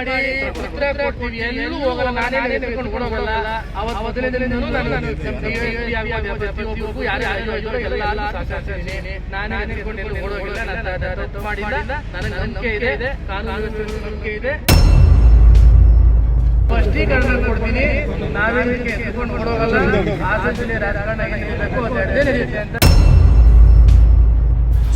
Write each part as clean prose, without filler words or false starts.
ಮಾಡಿ ಉತ್ತರ ಕೊಡ್ತೀವಿ, ಎಲ್ಲೂ ಹೋಗಲ್ಲ. ನಾನೇ ಕರ್ಕೊಂಡು ಹೋಗಲ್ಲ. ಅವತ್ತು ಮೊದಲನೇ ದಿನನೂ ಪ್ರತಿಯೊಬ್ಬರಿಗೂ ಯಾರು ಎಲ್ಲ ಸಹಕರಿಸಿದ್ದೀನಿ. ನಾನೇ ಕರ್ಕೊಂಡು ಎಲ್ಲೂ ಓಡೋಗಿಲ್ಲ. ನಾನು ತಪ್ಪು ಮಾಡಿಲ್ಲ. ನನಗೆ ನಂಬಿಕೆ ಇದೆ, ಕಾನೂನು ವ್ಯವಸ್ಥೆ ನಂಬಿಕೆ ಇದೆ. ಸ್ಪಷ್ಟೀಕರಣ ಕೊಡ್ತೀನಿ. ನಾವೇನಕ್ಕೆ ಎತ್ಕೊಂಡು ಓಡೋಗಲ್ಲ. ಆಸಕ್ತಿ ರಾಜಕಾರಣ ಏನಿರಬೇಕು ಅದು ನಡೆಯುತ್ತೆ ಅಂತ.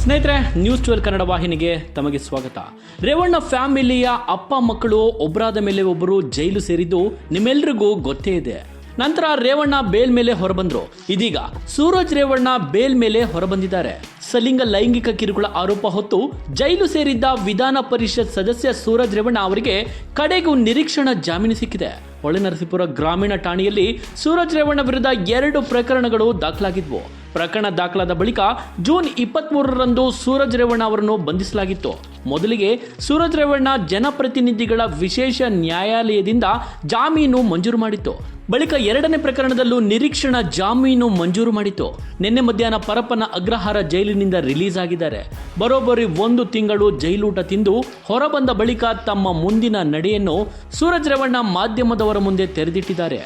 ಸ್ನೇಹಿತರೆ, ನ್ಯೂಸ್ 12 ಕನ್ನಡ ವಾಹಿನಿಗೆ ತಮಗೆ ಸ್ವಾಗತ. ರೇವಣ್ಣ ಫ್ಯಾಮಿಲಿಯ ಅಪ್ಪ ಮಕ್ಕಳು ಒಬ್ಬರಾದ ಮೇಲೆ ಒಬ್ಬರು ಜೈಲು ಸೇರಿದ್ದು ನಿಮ್ಮೆಲ್ರಿಗೂ ಗೊತ್ತೇ ಇದೆ. ನಂತರ ರೇವಣ್ಣ ಬೇಲ್ ಮೇಲೆ ಹೊರಬಂದ್ರು. ಇದೀಗ ಸೂರಜ್ ರೇವಣ್ಣ ಬೇಲ್ ಮೇಲೆ ಹೊರಬಂದಿದ್ದಾರೆ. ಸಲಿಂಗ ಲೈಂಗಿಕ ಕಿರುಕುಳ ಆರೋಪ ಹೊತ್ತು ಜೈಲು ಸೇರಿದ್ದ ವಿಧಾನ ಪರಿಷತ್ ಸದಸ್ಯ ಸೂರಜ್ ರೇವಣ್ಣ ಅವರಿಗೆ ಕಡೆಗೂ ನಿರೀಕ್ಷಣಾ ಜಾಮೀನು ಸಿಕ್ಕಿದೆ. ಹೊಳೆನರಸೀಪುರ ಗ್ರಾಮೀಣ ಠಾಣೆಯಲ್ಲಿ ಸೂರಜ್ ರೇವಣ್ಣ ವಿರುದ್ಧ 2 ಪ್ರಕರಣಗಳು ದಾಖಲಾಗಿದ್ವು. ಪ್ರಕರಣ ದಾಖಲಾದ ಬಳಿಕ ಜೂನ್ 23ರಂದು ಸೂರಜ್ ರೇವಣ್ಣ ಅವರನ್ನು ಬಂಧಿಸಲಾಗಿತ್ತು. ಮೊದಲಿಗೆ ಸೂರಜ್ ರೇವಣ್ಣ ಜನಪ್ರತಿನಿಧಿಗಳ ವಿಶೇಷ ನ್ಯಾಯಾಲಯದಿಂದ ಜಾಮೀನು ಮಂಜೂರು ಮಾಡಿತ್ತು. ಬಳಿಕ 2ನೇ ಪ್ರಕರಣದಲ್ಲೂ ನಿರೀಕ್ಷಣಾ ಜಾಮೀನು ಮಂಜೂರು ಮಾಡಿತ್ತು. ನಿನ್ನೆ ಮಧ್ಯಾಹ್ನ ಪರಪ್ಪನ ಅಗ್ರಹಾರ ಜೈಲಿನಿಂದ ರಿಲೀಸ್ ಆಗಿದ್ದಾರೆ. ಬರೋಬ್ಬರಿ 1 ತಿಂಗಳು ಜೈಲೂಟ ತಿಂದು ಹೊರಬಂದ ಬಳಿಕ ತಮ್ಮ ಮುಂದಿನ ನಡೆಯನ್ನು ಸೂರಜ್ ರೇವಣ್ಣ ಮಾಧ್ಯಮದವರ ಮುಂದೆ ತೆರೆದಿಟ್ಟಿದ್ದಾರೆ.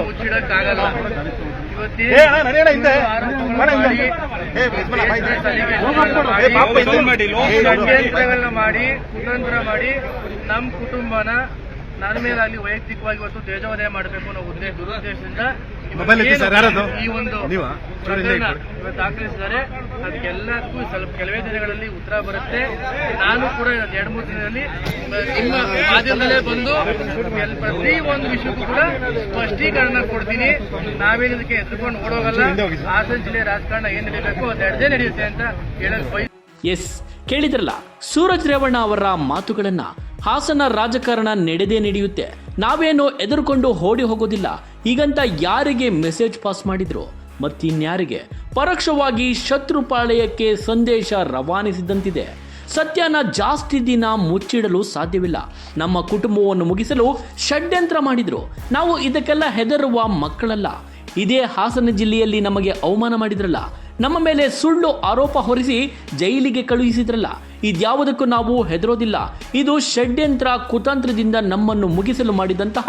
ಮುಚ್ಚಿಡಕ್ಕಾಗಲ್ಲ. ಷಡ್ಯಂತ್ರಗಳನ್ನ ಮಾಡಿ ಕುತಂತ್ರ ಮಾಡಿ ನಮ್ಮ ಕುಟುಂಬನ ನನ್ನ ಮೇಲಾಗಲಿ ವೈಯಕ್ತಿಕವಾಗಿ ಇವತ್ತು ತೇಜೋವಧೆ ಮಾಡಬೇಕು ಅನ್ನೋ ದುರುದ್ದೇಶದಿಂದ ಈ ಒಂದು ಇವತ್ತು ದಾಖಲಿಸಿದ್ದಾರೆ. ಅದಕ್ಕೆಲ್ಲದಕ್ಕೂ ಸ್ವಲ್ಪ ಕೆಲವೇ ದಿನಗಳಲ್ಲಿ ಉತ್ತರ ಬರುತ್ತೆ. ನಾನು ಕೂಡ 2-3 ದಿನದಲ್ಲಿ ನಿಮ್ಮ ಮಾಧ್ಯಮದಲ್ಲೇ ಬಂದು ಪ್ರತಿ ಒಂದು ವಿಷಯಕ್ಕೂ ಕೂಡ ಸ್ಪಷ್ಟೀಕರಣ ಕೊಡ್ತೀನಿ. ನಾವೇನದಕ್ಕೆ ಎದ್ದುಕೊಂಡು ಓಡೋಗಲ್ಲ. ಹಾಸನ ಜಿಲ್ಲೆ ರಾಜಕಾರಣ ಏನ್ ನಡೀಬೇಕು ಅದು ನಡೆಯುತ್ತೆ ಅಂತ ಹೇಳಕ್ ಎಸ್, ಕೇಳಿದ್ರಲ್ಲ ಸೂರಜ್ ರೇವಣ್ಣ ಅವರ ಮಾತುಗಳನ್ನ. ಹಾಸನ ರಾಜಕಾರಣ ನಡೆಯುತ್ತೆ, ನಾವೇನೋ ಎದುರುಕೊಂಡು ಓಡಿ ಹೋಗೋದಿಲ್ಲ ಹೀಗಂತ ಯಾರಿಗೆ ಮೆಸೇಜ್ ಪಾಸ್ ಮಾಡಿದ್ರು ಮತ್ತಿನ್ಯಾರಿಗೆ ಪರೋಕ್ಷವಾಗಿ ಶತ್ರುಪಾಳಯಕ್ಕೆ ಸಂದೇಶ ರವಾನಿಸಿದಂತಿದೆ. ಸತ್ಯನ ಜಾಸ್ತಿ ದಿನ ಮುಚ್ಚಿಡಲು ಸಾಧ್ಯವಿಲ್ಲ. ನಮ್ಮ ಕುಟುಂಬವನ್ನು ಮುಗಿಸಲು ಷಡ್ಯಂತ್ರ ಮಾಡಿದ್ರು. ನಾವು ಇದಕ್ಕೆಲ್ಲ ಹೆದರುವ ಮಕ್ಕಳಲ್ಲ. ಇದೇ ಹಾಸನ ಜಿಲ್ಲೆಯಲ್ಲಿ ನಮಗೆ ಅವಮಾನ ಮಾಡಿದ್ರಲ್ಲ, ನಮ್ಮ ಮೇಲೆ ಸುಳ್ಳು ಆರೋಪ ಹೊರಿಸಿ ಜೈಲಿಗೆ ಕಳುಹಿಸಿದ್ರಲ್ಲ, ಇದ್ಯಾವುದಕ್ಕೂ ನಾವು ಹೆದರೋದಿಲ್ಲ. ಇದು ಷಡ್ಯಂತ್ರ ಕುತಂತ್ರದಿಂದ ನಮ್ಮನ್ನು ಮುಗಿಸಲು ಮಾಡಿದಂತಹ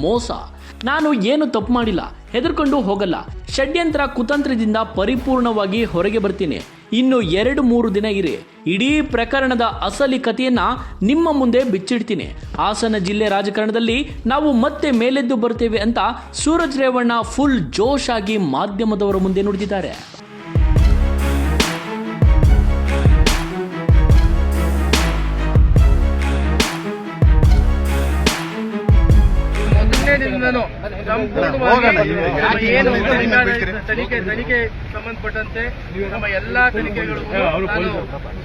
ಮೋಸ. ನಾನು ಏನು ತಪ್ಪು ಮಾಡಿಲ್ಲ, ಹೆದರ್ಕೊಂಡು ಹೋಗಲ್ಲ. ಷಡ್ಯಂತ್ರ ಕುತಂತ್ರದಿಂದ ಪರಿಪೂರ್ಣವಾಗಿ ಹೊರಗೆ ಬರ್ತೀನಿ. ಇನ್ನು 2-3 ದಿನ ಇರಿ, ಇಡೀ ಪ್ರಕರಣದ ಅಸಲಿ ಕಥೆಯನ್ನ ನಿಮ್ಮ ಮುಂದೆ ಬಿಚ್ಚಿಡ್ತೀನಿ. ಹಾಸನ ಜಿಲ್ಲೆ ರಾಜಕಾರಣದಲ್ಲಿ ನಾವು ಮತ್ತೆ ಮೇಲೆದ್ದು ಬರ್ತೇವೆ ಅಂತ ಸೂರಜ್ ರೇವಣ್ಣ ಫುಲ್ ಜೋಶ್ ಆಗಿ ಮಾಧ್ಯಮದವರ ಮುಂದೆ ನುಡಿದಿದ್ದಾರೆ. ಏನು ತನಿಖೆ ಸಂಬಂಧಪಟ್ಟಂತೆ ನಮ್ಮ ಎಲ್ಲಾ ತನಿಖೆಗಳಿಗೂ ನಾನು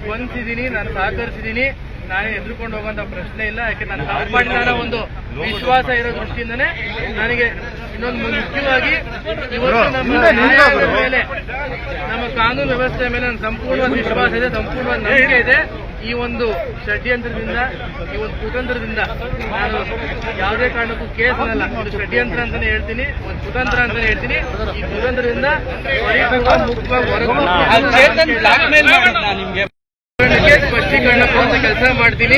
ಸ್ಪಂದಿಸಿದ್ದೀನಿ, ನಾನು ಸಹಕರಿಸಿದ್ದೀನಿ. ನಾನೇ ಎದುರುಕೊಂಡು ಹೋಗುವಂತ ಪ್ರಶ್ನೆ ಇಲ್ಲ. ಯಾಕೆ ನಾನು ತಪ್ಪು ಮಾಡಿದ ಒಂದು ವಿಶ್ವಾಸ ಇರೋ ದೃಷ್ಟಿಯಿಂದನೇ ನನಗೆ ಇನ್ನೊಂದು ಮುಖ್ಯವಾಗಿ ಇವತ್ತು ನಮ್ಮ ನ್ಯಾಯಾಲಯದ ಮೇಲೆ, ನಮ್ಮ ಕಾನೂನು ವ್ಯವಸ್ಥೆ ಮೇಲೆ ನನ್ನ ಸಂಪೂರ್ಣವಾದ ವಿಶ್ವಾಸ ಇದೆ, ಸಂಪೂರ್ಣವಾದ ನಂಬಿಕೆ ಇದೆ. ಈ ಒಂದು ಷಡ್ಯಂತ್ರದಿಂದ, ಈ ಒಂದು ಕುತಂತ್ರದಿಂದ ನಾನು ಯಾವುದೇ ಕಾರಣಕ್ಕೂ ಕೇಸ್ ಅನ್ನಲ್ಲ. ಇದು ಷಡ್ಯಂತ್ರ ಅಂತಾನೆ ಹೇಳ್ತೀನಿ, ಒಂದು ಕುತಂತ್ರ ಅಂತಾನೆ ಹೇಳ್ತೀನಿ. ಈ ಕುತಂತ್ರದಿಂದ ಸ್ಪಷ್ಟೀಕರಣ ಕೊಡುವಂತ ಕೆಲಸ ಮಾಡ್ತೀನಿ.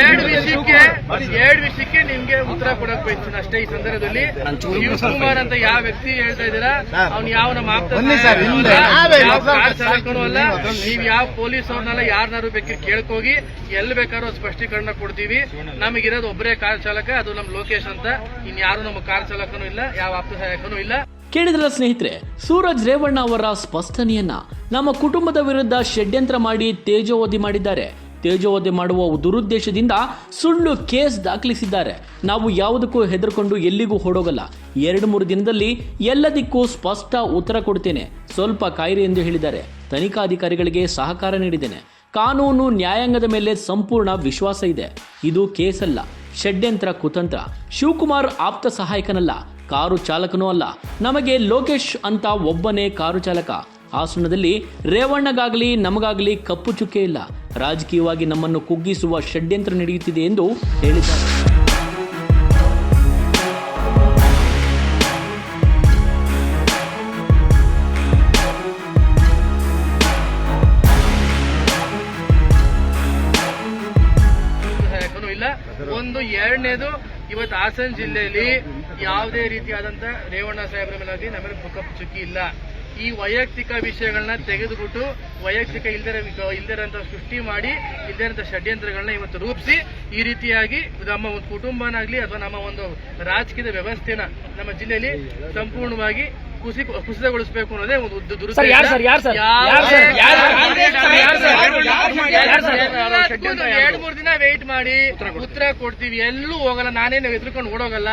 ಎರಡು ವಿಷಯಕ್ಕೆ ನಿಮ್ಗೆ ಉತ್ತರ ಕೊಡಕ್ ಬಯಸ್ತೀನಿ ಅಷ್ಟೇ. ಈ ಸಂದರ್ಭದಲ್ಲಿ ಶಿವಕುಮಾರ್ ಅಂತ ಯಾವ ವ್ಯಕ್ತಿ ಹೇಳ್ತಾ ಇದ್ದೀರಾ, ಅವ್ನು ಯಾವ ನಮ್ಮ ಯಾವ ಕಾರ್ ಚಾಲಕನೂ ಅಲ್ಲ. ನೀವ್ ಯಾವ ಪೊಲೀಸ್ ಅವ್ರನ್ನೆಲ್ಲ ಯಾರನ್ನಾರು ಬೇಕಾದ್ರೆ ಕೇಳ್ಕೋಗಿ ಎಲ್ಲಿ ಬೇಕಾದ್ರೂ ಸ್ಪಷ್ಟೀಕರಣ ಕೊಡ್ತೀವಿ. ನಮಗಿರೋದು ಒಬ್ಬರೇ ಕಾರ್ ಚಾಲಕ, ಅದು ನಮ್ ಲೋಕೇಶ್ ಅಂತ. ಇನ್ಯಾರು ನಮ್ಮ ಕಾರ್ ಚಾಲಕನೂ ಇಲ್ಲ, ಯಾವ ಆಪ್ತ ಸಹಾಯಕನೂ ಇಲ್ಲ. ಕೇಳಿದ್ರಲ್ಲ ಸ್ನೇಹಿತರೆ, ಸೂರಜ್ ರೇವಣ್ಣ ಅವರ ಸ್ಪಷ್ಟನೆಯನ್ನ. ನಮ್ಮ ಕುಟುಂಬದ ವಿರುದ್ಧ ಷಡ್ಯಂತ್ರ ಮಾಡಿ ತೇಜೋವಧೆ ಮಾಡಿದ್ದಾರೆ. ತೇಜೋವಧೆ ಮಾಡುವ ದುರುದ್ದೇಶದಿಂದ ಸುಳ್ಳು ಕೇಸ್ ದಾಖಲಿಸಿದ್ದಾರೆ. ನಾವು ಯಾವುದಕ್ಕೂ ಹೆದರ್ಕೊಂಡು ಎಲ್ಲಿಗೂ ಹೊಡೋಗಲ್ಲ. 2-3 ದಿನದಲ್ಲಿ ಎಲ್ಲದಕ್ಕೂ ಸ್ಪಷ್ಟ ಉತ್ತರ ಕೊಡ್ತೇನೆ, ಸ್ವಲ್ಪ ಕಾಯಿರಿ ಎಂದು ಹೇಳಿದ್ದಾರೆ. ತನಿಖಾಧಿಕಾರಿಗಳಿಗೆ ಸಹಕಾರ ನೀಡಿದ್ದೇನೆ. ಕಾನೂನು ನ್ಯಾಯಾಂಗದ ಮೇಲೆ ಸಂಪೂರ್ಣ ವಿಶ್ವಾಸ ಇದೆ. ಇದು ಕೇಸಲ್ಲ, ಷಡ್ಯಂತ್ರ ಕುತಂತ್ರ. ಶಿವಕುಮಾರ್ ಆಪ್ತ ಸಹಾಯಕನಲ್ಲ, ಕಾರು ಚಾಲಕನೂ ಅಲ್ಲ. ನಮಗೆ ಲೋಕೇಶ್ ಅಂತ ಒಬ್ಬನೇ ಕಾರು ಚಾಲಕ. ಹಾಸನದಲ್ಲಿ ರೇವಣ್ಣಗಾಗಲಿ ನಮಗಾಗಲಿ ಕಪ್ಪು ಚುಕ್ಕೆ ಇಲ್ಲ. ರಾಜಕೀಯವಾಗಿ ನಮ್ಮನ್ನು ಕುಗ್ಗಿಸುವ ಷಡ್ಯಂತ್ರ ನಡೆಯುತ್ತಿದೆ ಎಂದು ಹೇಳಿದ್ದಾರೆ. ಇಲ್ಲ. ಒಂದು ಎರಡನೇದು, ಇವತ್ತು ಹಾಸನ ಜಿಲ್ಲೆಯಲ್ಲಿ ಯಾವುದೇ ರೀತಿಯಾದಂತ ರೇವಣ್ಣ ಸಾಹೇಬ್ರ ಮೇಲೆ ನಮಗೆ ಬುಕ್ಕಪ್ ಚುಕ್ಕಿ ಇಲ್ಲ. ಈ ವೈಯಕ್ತಿಕ ವಿಷಯಗಳನ್ನ ತೆಗೆದುಬಿಟ್ಟು ವೈಯಕ್ತಿಕ ಇಲ್ದಿರಂತ ಸೃಷ್ಟಿ ಮಾಡಿ ಇಲ್ದಿರಂತ ಷಡ್ಯಂತ್ರಗಳನ್ನ ಇವತ್ತು ರೂಪಿಸಿ ಈ ರೀತಿಯಾಗಿ ನಮ್ಮ ಒಂದು ಕುಟುಂಬನಾಗ್ಲಿ ಅಥವಾ ನಮ್ಮ ಒಂದು ರಾಜಕೀಯದ ವ್ಯವಸ್ಥೆನ ನಮ್ಮ ಜಿಲ್ಲೆಯಲ್ಲಿ ಸಂಪೂರ್ಣವಾಗಿ ಕುಸಿತಗೊಳಿಸಬೇಕು ಅನ್ನೋದೇ ಒಂದು ದುರುದ್ದೇಶ. 2-3 ದಿನ ವೇಟ್ ಮಾಡಿ ಉತ್ತರ ಕೊಡ್ತೀವಿ, ಎಲ್ಲೂ ಹೋಗಲ್ಲ. ನಾನೇನು ಎದ್ರುಕೊಂಡು ಓಡೋಗಲ್ಲ.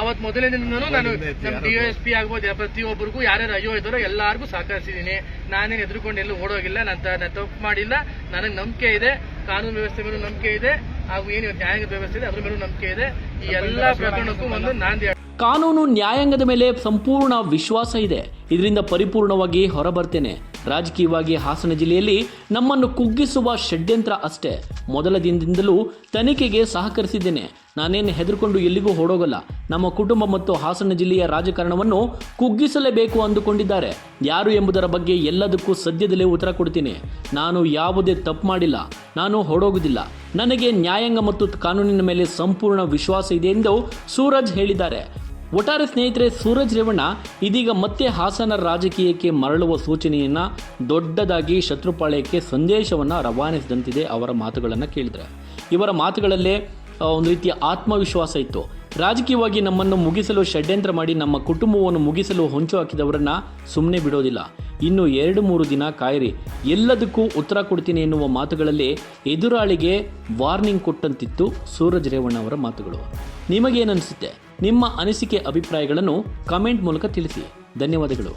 ಅವತ್ ಮೊದಲನೇ ದಿನನೂ ನಾನು ನಮ್ಮ DSP ಆಗ್ಬೋದು ಪ್ರತಿಯೊಬ್ಬರಿಗೂ ಯಾರ್ಯಾರು ಅಯ್ಯೋ ಇದ್ದಾರೋ ಎಲ್ಲಾರ್ಗು ಸಹಕರಿಸಿದ್ದೀನಿ. ನಾನೇನು ಎದ್ರುಕೊಂಡು ಎಲ್ಲೂ ಓಡೋಗಿಲ್ಲ. ನಾನು ತಪ್ಪು ಮಾಡಿಲ್ಲ. ನನಗೆ ನಂಬಿಕೆ ಇದೆ, ಕಾನೂನು ವ್ಯವಸ್ಥೆ ಮೇಲೂ ನಂಬಿಕೆ ಇದೆ, ಹಾಗೂ ಏನು ನ್ಯಾಯಾಂಗದ ವ್ಯವಸ್ಥೆ ಇದೆ ಅದ್ರ ಮೇಲೂ ನಂಬಿಕೆ ಇದೆ. ಈ ಎಲ್ಲಾ ಪ್ರಕರಣಕ್ಕೂ ಒಂದು ನಾಂದಿ. ಕಾನೂನು ನ್ಯಾಯಾಂಗದ ಮೇಲೆ ಸಂಪೂರ್ಣ ವಿಶ್ವಾಸ ಇದೆ. ಇದರಿಂದ ಪರಿಪೂರ್ಣವಾಗಿ ಹೊರಬರ್ತೇನೆ. ರಾಜಕೀಯವಾಗಿ ಹಾಸನ ಜಿಲ್ಲೆಯಲ್ಲಿ ನಮ್ಮನ್ನು ಕುಗ್ಗಿಸುವ ಷಡ್ಯಂತ್ರ ಅಷ್ಟೇ. ಮೊದಲ ದಿನದಿಂದಲೂ ತನಿಖೆಗೆ ಸಹಕರಿಸಿದ್ದೇನೆ. ನಾನೇನು ಹೆದರ್ಕೊಂಡು ಎಲ್ಲಿಗೂ ಹೊರಡೋಗಲ್ಲ. ನಮ್ಮ ಕುಟುಂಬ ಮತ್ತು ಹಾಸನ ಜಿಲ್ಲೆಯ ರಾಜಕಾರಣವನ್ನು ಕುಗ್ಗಿಸಲೇಬೇಕು ಅಂದುಕೊಂಡಿದ್ದಾರೆ. ಯಾರು ಎಂಬುದರ ಬಗ್ಗೆ ಎಲ್ಲದಕ್ಕೂ ಸದ್ಯದಲ್ಲೇ ಉತ್ತರ ಕೊಡ್ತೀನಿ. ನಾನು ಯಾವುದೇ ತಪ್ಪು ಮಾಡಿಲ್ಲ. ನಾನು ಹೊರಡೋಗುವುದಿಲ್ಲ. ನನಗೆ ನ್ಯಾಯಾಂಗ ಮತ್ತು ಕಾನೂನಿನ ಮೇಲೆ ಸಂಪೂರ್ಣ ವಿಶ್ವಾಸ ಇದೆ ಎಂದು ಸೂರಜ್ ಹೇಳಿದ್ದಾರೆ. ಒಟ್ಟಾರೆ ಸ್ನೇಹಿತರೆ, ಸೂರಜ್ ರೇವಣ್ಣ ಇದೀಗ ಮತ್ತೆ ಹಾಸನ ರಾಜಕೀಯಕ್ಕೆ ಮರಳುವ ಸೂಚನೆಯನ್ನ ದೊಡ್ಡದಾಗಿ ಶತ್ರುಪಾಳ್ಯಕ್ಕೆ ಸಂದೇಶವನ್ನ ರವಾನಿಸಿದಂತಿದೆ. ಅವರ ಮಾತುಗಳನ್ನು ಕೇಳಿದ್ರೆ ಇವರ ಮಾತುಗಳಲ್ಲೇ ಒಂದು ರೀತಿಯ ಆತ್ಮವಿಶ್ವಾಸ ಇತ್ತು. ರಾಜಕೀಯವಾಗಿ ನಮ್ಮನ್ನು ಮುಗಿಸಲು ಷಡ್ಯಂತ್ರ ಮಾಡಿ ನಮ್ಮ ಕುಟುಂಬವನ್ನು ಮುಗಿಸಲು ಹೊಂಚು ಹಾಕಿದವರನ್ನ ಸುಮ್ಮನೆ ಬಿಡೋದಿಲ್ಲ. ಇನ್ನು 2-3 ದಿನ ಕಾಯಿರಿ, ಎಲ್ಲದಕ್ಕೂ ಉತ್ತರ ಕೊಡ್ತೀನಿ ಎನ್ನುವ ಮಾತುಗಳಲ್ಲಿ ಎದುರಾಳಿಗೆ ವಾರ್ನಿಂಗ್ ಕೊಟ್ಟಂತಿತ್ತು ಸೂರಜ್ ರೇವಣ್ಣ ಅವರ ಮಾತುಗಳು. ನಿಮಗೇನನಿಸುತ್ತೆ? ನಿಮ್ಮ ಅನಿಸಿಕೆ ಅಭಿಪ್ರಾಯಗಳನ್ನು ಕಮೆಂಟ್ ಮೂಲಕ ತಿಳಿಸಿ. ಧನ್ಯವಾದಗಳು.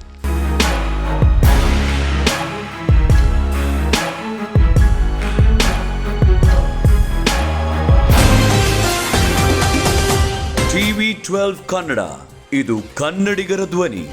TV12 ಕನ್ನಡ, ಇದು ಕನ್ನಡಿಗರ ಧ್ವನಿ.